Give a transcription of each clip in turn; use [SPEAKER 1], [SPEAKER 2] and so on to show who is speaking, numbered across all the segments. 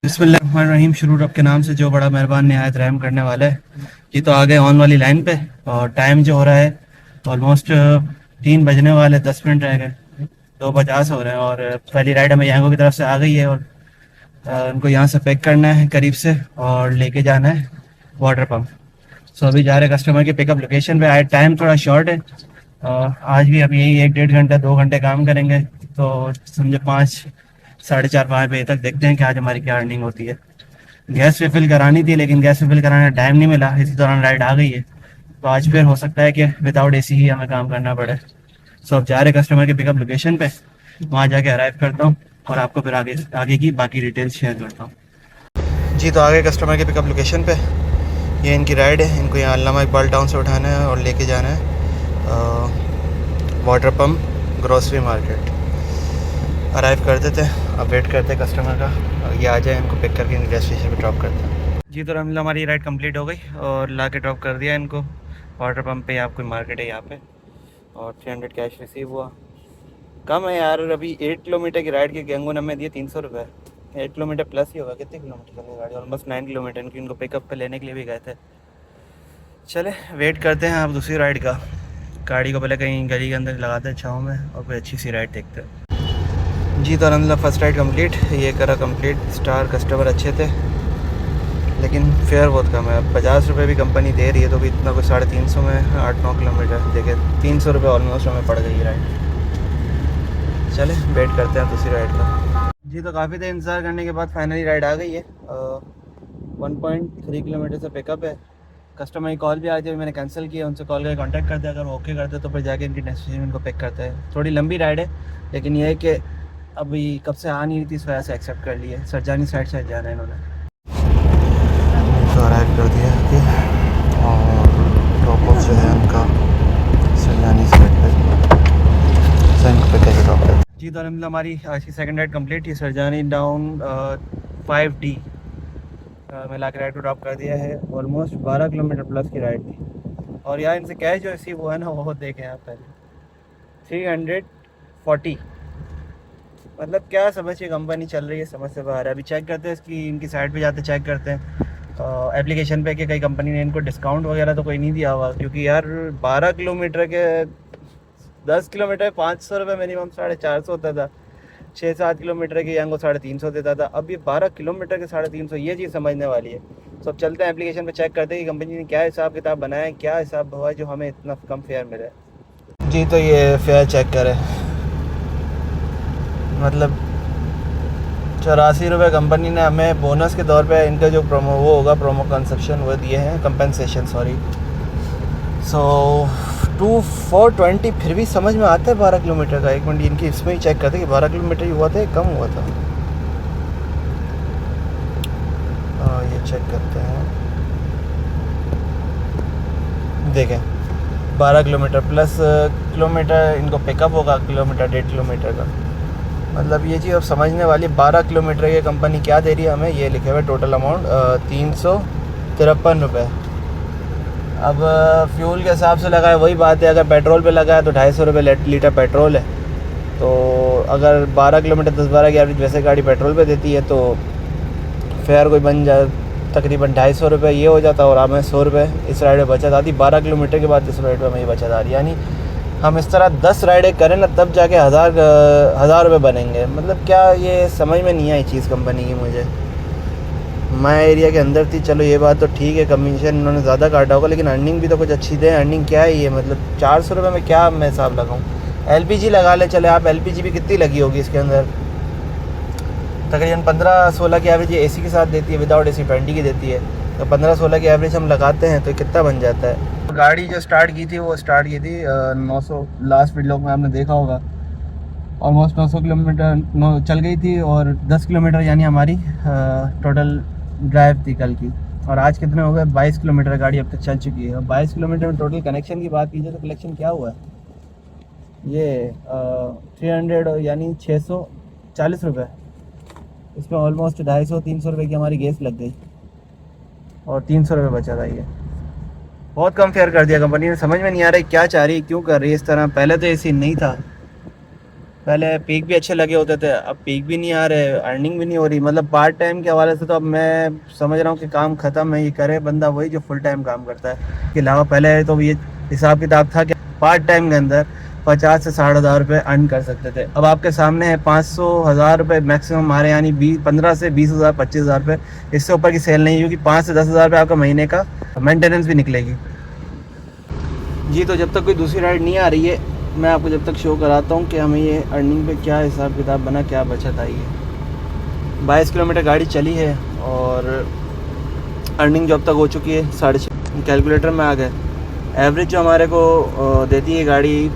[SPEAKER 1] बिस्मिल्लाहिर्रहमानिर्रहीम। शुरू रब के नाम से जो बड़ा मेहरबान निहायत रहम करने वाला है। जी तो आ गए ऑन वाली लाइन पे और टाइम जो हो रहा है ऑलमोस्ट 3 बजने वाले, 10 मिनट रह गए, 2:50 हो रहे हैं और पहली राइड हमें यांगो की तरफ से आ गई है और उनको यहाँ से पिक करना है करीब से और लेके जाना है वाटर पम्प। सो अभी जा रहे कस्टमर की पिकअप लोकेशन पे। आए टाइम थोड़ा शॉर्ट है। आज भी अभी यही 1 डेढ़ घंटा 2 घंटे काम करेंगे तो समझे 5, साढ़े 4, 5 बजे तक देखते हैं कि आज हमारी क्या अर्निंग होती है। गैस रिफिल करानी थी लेकिन गैस रिफिल कराने का टाइम नहीं मिला, इसी दौरान राइड आ गई है। तो आज फिर हो सकता है कि विदाउट एसी ही हमें काम करना पड़े। सो अब जा रहे कस्टमर की पिकअप लोकेशन पे, वहाँ जाके अराइव करता हूँ और आपको फिर आगे आगे की बाकी डिटेल्स शेयर करता हूँ। जी तो आ गए कस्टमर की पिकअप लोकेशन पे। ये इनकी राइड है, इनको यहाँ अल्लामा इकबाल टाउन से उठाना है और लेके जाना है water pump grocery market. Arrive कर देते हैं, अब वेट करते हैं कस्टमर का, ये आ जाए, इनको पिक करके गैस स्टेशन पे ड्रॉप करते हैं। जी तो अलहमदिल्ला हमारी राइड कंप्लीट हो गई और ला के ड्रॉप कर दिया इनको वाटर पम्प पे। आपको मार्केट है यहाँ पे और 300 कैश रिसीव हुआ। कम है यार, अभी 8 किलोमीटर की राइड के गैंगोन हमें दिए 300 रुपये। 8 किलोमीटर प्लस ही होगा। कितने किलोमीटर चली गाड़ी? Almost 9 kilometre. इनकी इनको पिकअप पे लेने के लिए भी गए थे। चले वेट करते हैं अब दूसरी राइड का। गाड़ी को पहले कहीं गली के अंदर लगाते हैं छाँव में और कोई अच्छी सी राइड देखते हैं। जी तो अलहमदिल्ला फर्स्ट राइड कंप्लीट, ये करा कंप्लीट। स्टार कस्टमर अच्छे थे लेकिन फेयर बहुत कम है। अब 50 रुपये भी कंपनी दे रही है तो भी इतना कुछ 350 में 8-9 किलोमीटर देखे 300 रुपये ऑलमोस्ट हमें पड़ गई राइड। चले वेट करते हैं दूसरी राइड का। जी तो काफ़ी देर इंतज़ार करने के बाद फाइनली राइड आ गई है। 1.3 किलोमीटर से पिकअप है। कस्टमर की कॉल भी आ गई, मैंने कैंसिल किया। उनसे कॉल करके कांटेक्ट करते हैं, अगर वो ओके करते तो फिर जाके इनकी डेस्टिनेशन इनको पिक करते हैं। थोड़ी लंबी राइड है लेकिन यह है कि अभी कब से आ नहीं रही थी, इस वजह से एक्सेप्ट कर लिया है। सरजानी साइड से जाना है इन्होंने। तो अराइव कर दिया है और ड्रॉप ऑफ जो है उनका सरजानी साइड पे पे कैसे ड्रॉप कर। जी तो अलहमदिल्ला हमारी आज की सेकंड राइड कंप्लीट। ये सरजानी डाउन 5D मिला के राइड को ड्रॉप कर दिया है। ऑलमोस्ट 12 किलोमीटर प्लस की राइड थी और यार इनसे कैश जो इसी वो है ना वो देखें आप पहले 340। मतलब क्या समझ के कंपनी चल रही है, समझ से बाहर है। अभी चेक करते हैं इसकी, इनकी साइट पे जाते चेक करते हैं एप्लीकेशन पे कि कई कंपनी ने इनको डिस्काउंट वगैरह तो कोई नहीं दिया हुआ। क्योंकि यार 12 किलोमीटर के 10 किलोमीटर 500 रुपये मिनिमम, 450 होता था। 6-7 किलोमीटर के यांगो 350 देता था। अब ये 12 किलोमीटर के 350, ये चीज़ समझने वाली है। तो अब चलते हैं एप्लीकेशन पे चेक करते हैं कि कंपनी ने क्या हिसाब किताब बनाया है, क्या हिसाब हुआ है जो हमें इतना कम फेयर मिले। जी तो ये फेयर चेक करें, मतलब 84 रुपये कंपनी ने हमें बोनस के तौर पे इनका जो प्रोमो वो होगा, प्रोमो कंसेप्शन वो दिए हैं, कंपनसेशन सॉरी। सो 2420 फिर भी समझ में आता है 12 किलोमीटर का। एक मिनट इनकी इसमें ही चेक करते कि 12 किलोमीटर ही हुआ था, कम हुआ था। ये चेक करते हैं, देखें 12 किलोमीटर प्लस किलोमीटर इनको पिकअप होगा, किलोमीटर 1.5 किलोमीटर का। मतलब ये चीज़ अब समझने वाली। 12 किलोमीटर की कंपनी क्या दे रही है हमें, ये लिखे हुए टोटल अमाउंट 353 रुपये। अब फ्यूल के हिसाब से लगाए वही बात है, अगर पेट्रोल पे लगाए तो 250 रुपये लीटर पेट्रोल है। तो अगर 12 किलोमीटर 10-12 की एवरेज वैसे गाड़ी पेट्रोल पे देती है तो फेयर कोई बन जाए तकरीबन 250 रुपये ये हो जाता और हमें 100 रुपये इस राइड में बचत आती। 12 किलोमीटर के बाद इस राइड में हमें ये बचत आ रही। यानी हम इस तरह 10 राइडें करें ना तब जाके हज़ार रुपये बनेंगे। मतलब क्या, ये समझ में नहीं आई चीज़ कंपनी की मुझे। मैं एरिया के अंदर थी, चलो ये बात तो ठीक है, कमीशन इन्होंने ज़्यादा काटा होगा लेकिन अर्निंग भी तो कुछ अच्छी दे। अर्निंग क्या है ये, मतलब 400 रुपये में क्या मैं हिसाब लगाऊँ। LPG लगा ले चले आप, LPG भी कितनी लगी होगी इसके अंदर, तकरीबन 15-16 की एवरेज AC के साथ देती है, विदाउट AC 20 की देती है। तो 15-16 की एवरेज हम लगाते हैं तो कितना बन जाता है। गाड़ी जो स्टार्ट की थी वो स्टार्ट की थी 900, लास्ट वीडियो में आपने देखा होगा ऑलमोस्ट 900 किलोमीटर चल गई थी और 10 किलोमीटर यानी हमारी टोटल ड्राइव थी कल की। और आज कितने हो गए, 22 किलोमीटर गाड़ी अब तक चल चुकी है। और 22 किलोमीटर में टोटल कनेक्शन की बात कीजिए तो कलेक्शन क्या हुआ है, ये 300 यानी 640 रुपये। इसमें ऑलमोस्ट 250-300 रुपये की हमारी गैस लग गई और 300 रुपये बचा था। ये बहुत कम फेयर कर दिया कंपनी ने। समझ में नहीं आ रही क्या चाह रही है, क्यों कर रही है इस तरह। पहले तो ये सीन नहीं था। पहले पीक भी अच्छे लगे होते थे, अब पीक भी नहीं आ रहे, अर्निंग भी नहीं हो रही। मतलब पार्ट टाइम के हवाले से तो अब मैं समझ रहा हूँ कि काम ख़त्म है, ये करे बंदा वही जो फुल टाइम काम करता है। के अलावा पहले तो ये हिसाब किताब था कि पार्ट टाइम के अंदर 50 से 60,000 रुपये अर्न कर सकते थे। अब आपके सामने है 500,000 रुपये मैक्सिमम हमारे, यानी 15 से 20,000 25,000 रुपये, इससे ऊपर की सेल नहीं, क्योंकि 5 से 10,000 रुपये आपका महीने का मेंटेनेंस भी निकलेगी। जी, तो जब तक कोई दूसरी राइड नहीं आ रही है, मैं आपको जब तक शो कराता हूँ कि हमें ये अर्निंग पे क्या हिसाब किताब बना, क्या बचत आई है। 22 किलोमीटर गाड़ी चली है और अर्निंग जो अब तक हो चुकी है 6.5। कैलकुलेटर में आ गए। एवरेज जो हमारे को देती है गाड़ी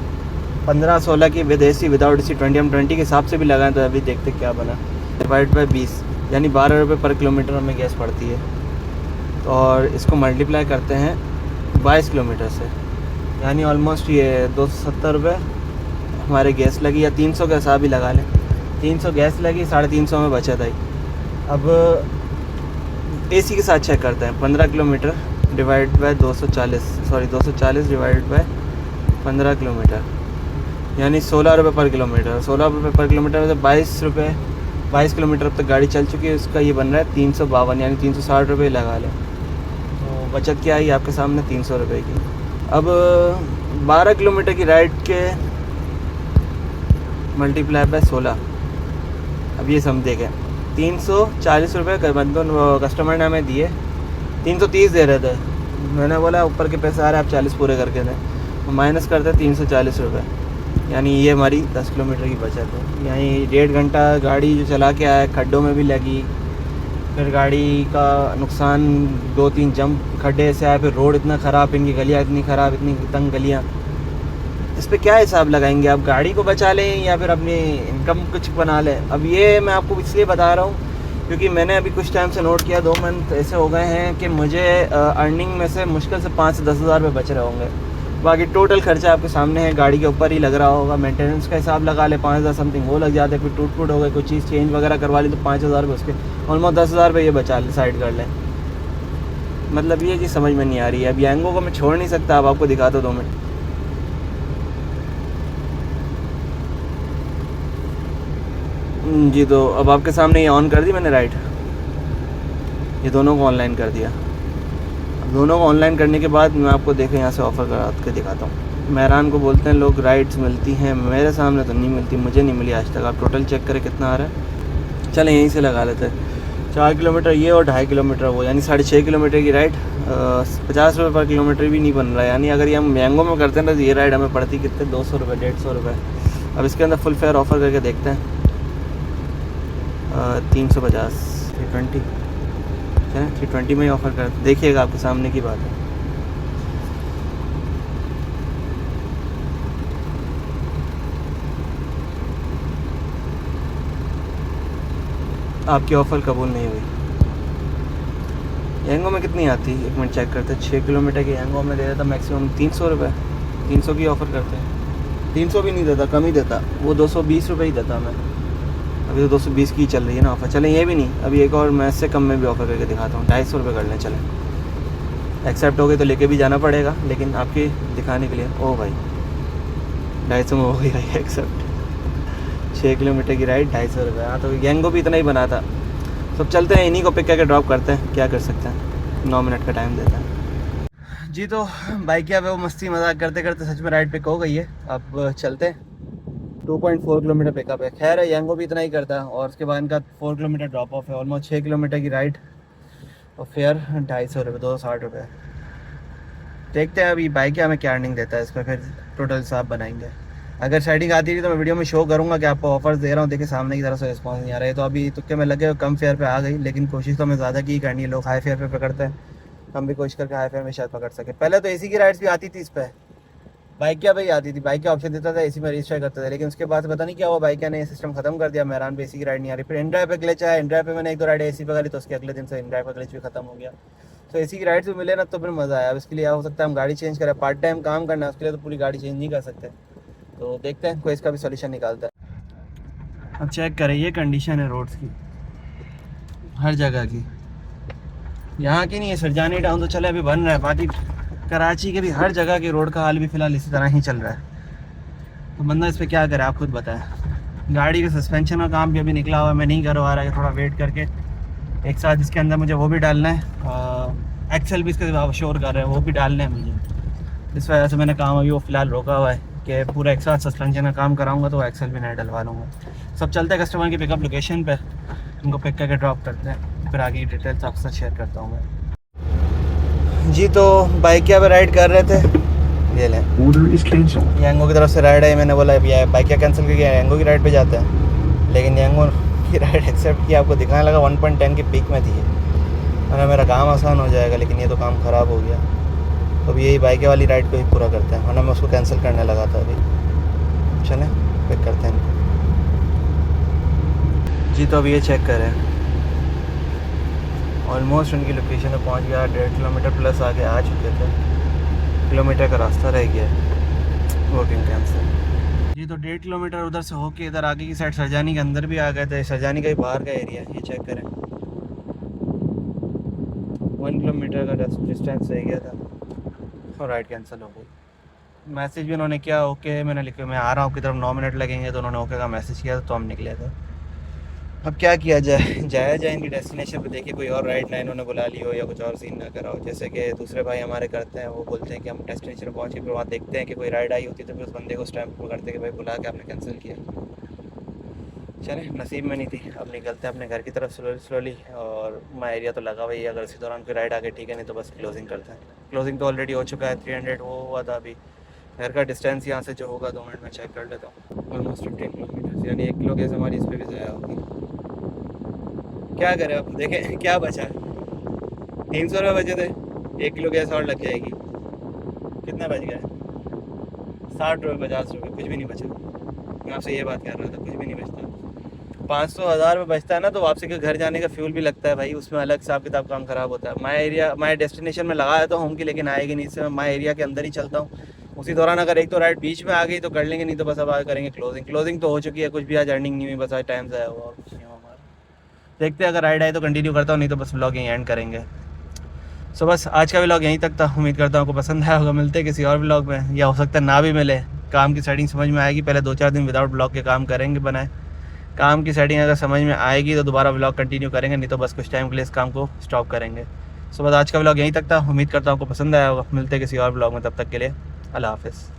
[SPEAKER 1] 15-16 की विद AC विदाउट AC 20 हम 20 के हिसाब से भी लगाएं तो अभी देखते क्या बना। डिवाइड बाई 20 यानी 12 रुपये पर किलोमीटर हमें गैस पड़ती है। और इसको मल्टीप्लाई करते हैं 22 किलोमीटर से, यानी ऑलमोस्ट ये 270 रुपये हमारे गैस लगी, या 300 का हिसाब ही लगा लें। 300 गैस लगी, 350 में बचत आई। अब AC के साथ चेक करते हैं। 15 kilometre divide by 240 divide by 15 kilometre, यानी 16 रुपये पर किलोमीटर। 16 रुपये पर किलोमीटर में से 22 किलोमीटर अब तक गाड़ी चल चुकी है, उसका ये बन रहा है 352, यानी 360 रुपये लगा लें। तो बचत क्या आई आपके सामने 300 रुपये की। अब 12 किलोमीटर की राइड के मल्टीप्लाई बाय 16, अब ये समझे गए 340 रुपये कस्टमर ने हमें दिए। 330 दे रहे थे, मैंने बोला ऊपर के पैसे आ रहे हैं, आप 40 पूरे करके दें। माइनस करते 340 रुपये, यानी ये हमारी 10 किलोमीटर की बचत है। यानी 1.5 घंटा गाड़ी जो चला के आया, खड्डों में भी लगी, फिर गाड़ी का नुकसान, 2-3 जंप खड्डे से आए, फिर रोड इतना ख़राब, इनकी गलियाँ इतनी ख़राब, इतनी तंग गलियाँ। इस पे क्या हिसाब लगाएंगे आप? गाड़ी को बचा लें या फिर अपनी इनकम कुछ बना लें? अब ये मैं आपको इसलिए बता रहा हूँ क्योंकि मैंने अभी कुछ टाइम से नोट किया, 2 मंथ ऐसे हो गए हैं कि मुझे अर्निंग में से मुश्किल से 5 से 10,000 रुपये बच रहे होंगे। बाकी टोटल खर्चा आपके सामने है, गाड़ी के ऊपर ही लग रहा होगा। मेंटेनेंस का हिसाब लगा ले 5,000 समथिंग वो लग जाते, कोई टूट फूट हो गई, कोई चीज़ चेंज वगैरह करवा ली तो 5,000 रुपये, उसके ऑलमोस्ट 10,000 रुपये ये बचा ले, साइड कर लें। मतलब ये चीज़ समझ में नहीं आ रही है। अब यांगो को मैं छोड़ नहीं सकता, अब आपको दिखाता 2 मिनट। जी, तो अब आपके सामने ये ऑन कर दी मैंने राइड, ये दोनों को ऑनलाइन कर दिया। अब दोनों को ऑनलाइन करने के बाद मैं आपको देखें यहाँ से ऑफ़र करा के दिखाता हूँ। मेहरान को बोलते हैं लोग राइड्स मिलती हैं, मेरे सामने तो नहीं मिलती, मुझे नहीं मिली आज तक। आप टोटल चेक करें कितना आ रहा है। चलें यहीं से लगा लेते हैं। 4 किलोमीटर ये और 2.5 किलोमीटर वो, यानी 6.5 किलोमीटर की राइड 50 रुपये पर किलोमीटर भी नहीं बन रहा है। यानी अगर ये हम मैंगो में करते हैं तो ये राइड हमें पड़ती कितने 200 रुपये 150 रुपये। अब इसके अंदर फुल फेयर ऑफ़र करके देखते हैं। 350 320, चलें 320 में ही ऑफ़र कर देखिएगा, आपके सामने की बात है। आपकी ऑफ़र कबूल नहीं हुई। यांगो में कितनी आती है, 1 मिनट चेक करते हैं। 6 किलोमीटर के यांगो में दे देता मैक्सिमम 300 रुपये, 300 की ऑफ़र करते हैं। 300 भी नहीं देता, कम ही देता, वो 220 रुपये ही देता मैं। अभी तो 220 की चल रही है ना ऑफ़र। चलें ये भी नहीं, अभी एक और मैं इससे कम में भी ऑफ़र करके दिखाता हूँ। 250 रुपये कर लें, चलें। एक्सेप्ट हो गई तो लेके भी जाना पड़ेगा, लेकिन आपके दिखाने के लिए। ओ भाई 250 में हो गई भाई एक्सेप्ट। 6 किलोमीटर की राइड 250 रुपये। हाँ, तो यांगो भी इतना ही बना था। सब चलते हैं, इन्हीं को पिक करके ड्रॉप करते हैं, क्या कर सकते हैं। 9 मिनट का टाइम देता है जी। तो बाइक या वो मस्ती मजाक करते करते सच में राइड पिक हो गई है। अब चलते हैं। 2.4 किलोमीटर पिकअप है। खैर है, यांगो भी इतना ही करता है। और उसके बाद इनका 4 किलोमीटर ड्रॉप ऑफ है। ऑलमोस्ट 6 किलोमीटर की राइड और फेयर 250 रुपये, 260 रुपये। देखते हैं अभी बाइक हमें क्या अर्निंग देता है, इस पर फिर टोटल हिसाब बनाएंगे। अगर सेटिंग आती रही तो मैं वीडियो में शो करूँगा कि आपको ऑफर्स दे रहा हूँ। देखिए सामने की तरफ से रिस्पॉन्स नहीं आ रहा है, तो अभी तुक्के में लगे कम फेयर पे आ गई, लेकिन कोशिश तो हमें ज़्यादा की करनी है। लोग हाई फेयर पे पकड़ते हैं, हम भी कोशिश करके हाई फेयर में शायद पकड़ सके। पहले तो AC की राइड्स भी आती थी इस पर, बाइक क्या भाई आती थी, बाइक का ऑप्शन देता था, AC में रजिस्टर करते थे। लेकिन उसके बाद पता नहीं क्या हुआ, बाइक ने सिस्टम खत्म कर दिया। मेहरान पे AC की राइड नहीं आ रही। फिर इनड्राइव पे ग्लिच आया, इनड्राइव पे मैंने 1-2 राइड AC पे करी, तो उसके अगले दिन से इनड्राइव का ग्लिच भी खत्म हो गया। तो AC की राइड्स भी मिले ना तो फिर मज़ा आया। अब इसके लिए हो सकता है हम गाड़ी चेंज करें, पार्ट टाइम काम करना है, उसके लिए तो पूरी गाड़ी चेंज नहीं कर सकते। तो देखते हैं कोई इसका भी सोल्यूशन निकालता है। अब चेक करें, ये कंडीशन है रोड्स की हर जगह की, यहाँ की नहीं है। सरजानी टाउन तो चले अभी बन रहा है, बाकी कराची के भी हर जगह की रोड का हाल भी फ़िलहाल इसी तरह ही चल रहा है। तो बंदा इस पर क्या करे, आप खुद बताएं। गाड़ी के सस्पेंशन का काम भी अभी निकला हुआ है, मैं नहीं करवा रहा है, थोड़ा वेट करके एक साथ इसके अंदर मुझे वो भी डालना है, एक्सेल भी इसके शोर कर रहे हैं, वो भी डालने हैं मुझे। इस वजह से मैंने काम अभी वो फ़िलहाल रोका हुआ है कि पूरा एक साथ सस्पेंशन का काम कराऊंगा तो एक्सेल भी नहीं डलवा लूँगा। सब चलते हैं कस्टमर की पिकअप लोकेशन पे, उनको पिक करके ड्रॉप करते हैं, फिर आगे की डिटेल्स आपके साथ शेयर करता हूँ मैं। जी तो बाइकिया पे राइड कर रहे थे, ये लें यांगो की तरफ से राइड है। मैंने बोला ये बाइकिया कैंसिल करके यांगो की राइड पे जाते हैं, लेकिन यांगो की राइड एक्सेप्ट की, आपको दिखाने लगा 1.10 की पीक में थी। मैंने मेरा काम आसान हो जाएगा, लेकिन ये तो काम ख़राब हो गया। तो अब यही बाइक वाली राइड को ही पूरा करते हैं, वरना मैं उसको कैंसिल करने लगा था अभी। चलें पिक करते हैं इनको। जी तो अब ये चेक करें, ऑलमोस्ट उनकी लोकेशन पे पहुंच गया। 1.5 किलोमीटर प्लस आगे आ चुके थे, किलोमीटर का रास्ता रह गया है, वर्किंग कैंसिल। जी तो 1.5 किलोमीटर उधर से होके इधर आगे की साइड सरजानी के अंदर भी आ गए थे। सरजानी का ही बाहर का एरिया है, ये चेक करें। 1 किलोमीटर का डिस्टेंस रह गया था और राइड कैंसिल हो गई। मैसेज भी उन्होंने किया ओके, मैंने लिखा मैं आ रहा हूँ, की तरफ 9 मिनट लगेंगे, तो उन्होंने ओके का मैसेज किया, तो हम निकले थे। अब क्या किया जाया जाए इनकी डेस्टिनेशन पे। देखिए कोई और राइड ना इन्होंने बुला ली हो या कुछ और सीन ना करा हो, जैसे कि दूसरे भाई हमारे करते हैं। वो बोलते हैं कि हम डेस्टिनेशन पहुँच के फिर वहाँ देखते हैं कि कोई राइड आई होती है, तो फिर उस बंदे को स्टैम्प पकड़ते कि भाई बुला के आपने कैंसिल किया। चले नसीब में नहीं थी, अब निकलते हैं अपने घर की तरफ स्लोली। और मैं एरिया तो लगा हुई है, अगर इसी दौरान कोई राइड आके ठीक है, नहीं तो बस क्लोजिंग करते हैं। क्लोजिंग तो ऑलरेडी हो चुका है, 300 वो हुआ था। अभी घर का डिस्टेंस यहाँ से जो होगा 2 मिनट में चेक कर लेता हूँ, ऑलमोस्ट 15 किलोमीटर, यानी 1 किलो गैस हमारी इस पर भी ज़ाया होगी। क्या करें अब, देखें क्या बचा, 300 रुपये बचे थे, 1 किलो गैस और लग जाएगी। कितना बच गया? 60 रुपये 50 रुपये, कुछ भी नहीं बचा। मैं आपसे ये बात कर रहा था, कुछ भी नहीं बचता। 500 1000 रुपये बचता है ना, तो वापसी के घर जाने का फ्यूल भी लगता है भाई, उसमें अलग हिसाब किताब काम ख़राब होता है। माई डेस्टिनेशन में लगाया तो होम की, लेकिन आएगी नहीं, इससे मैं माई एरिया के अंदर ही चलता हूँ। उसी दौरान अगर एक तो राइड बीच में आ गई तो कर लेंगे, नहीं तो बस अब आगे करेंगे क्लोजिंग तो हो चुकी है, कुछ भी आज अर्निंग नहीं हुई, बस आज टाइम से आया हुआ और कुछ नहीं हुआ हमारा। देखते हैं, अगर राइड आए तो कंटिन्यू करता हूँ, नहीं तो बस व्लॉग यहीं एंड करेंगे। सो बस आज का व्लॉग यहीं तक था, उम्मीद करता हूँ आपको पसंद आया होगा। मिलते हैं किसी और व्लॉग में, या हो सकता है ना भी मिले। काम की सेटिंग समझ में आएगी, पहले 2-4 दिन विदाउट ब्लॉग के काम करेंगे बनाए। काम की सेटिंग अगर समझ में आएगी तो दोबारा व्लॉग कंटिन्यू करेंगे, नहीं तो बस कुछ टाइम के लिए इस काम को स्टॉप करेंगे। सो बस आज का व्लॉग यहीं तक था, उम्मीद करता हूँ आपको पसंद आया होगा। मिलते हैं किसी और व्लॉग में, तब तक के लिए अल्लाह हाफ़िज़।